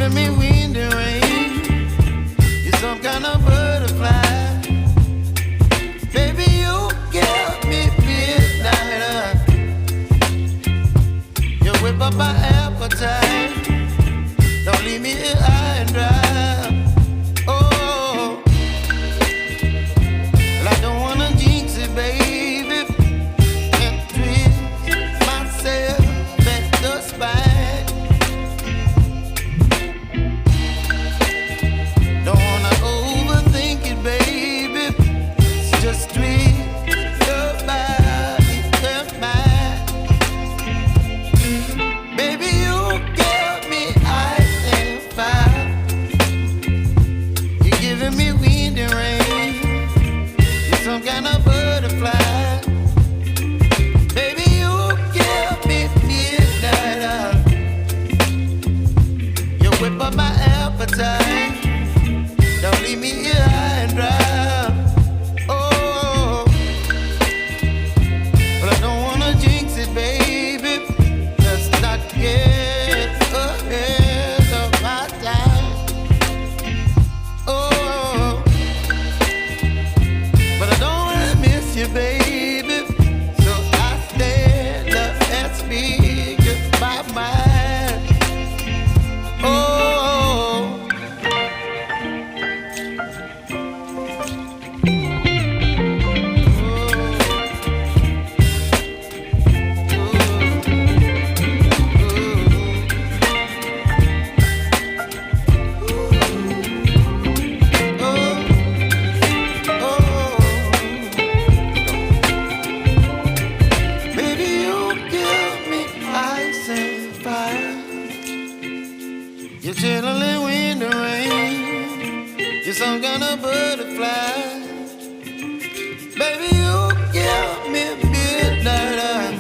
giving me wind and rain. You're some kind of butterfly. Baby, you give me midnight. You whip up my appetite. Don't leave me here high and dry. Oh, well, I don't wanna jinx it, baby, and twist myself at the spine. Don't wanna overthink it, baby. It's just twist your body and mine. Baby, you give me ice and fire. You're giving me wind and rain. You're some kind of butterfly. Baby, you give me midnight. You whip up my appetite. Don't leave me here high and dry. Oh, but I don't wanna jinx it, baby. Let's not get ahead of my time. Oh, but I don't wanna miss you, baby. So I stand up and speak my mind. Oh. Baby, you give me ice and fire. You're chilling wind and rain. You're some kind of butterfly. Baby, you give me midnight.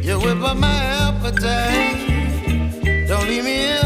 You whip up my appetite. Don't leave me here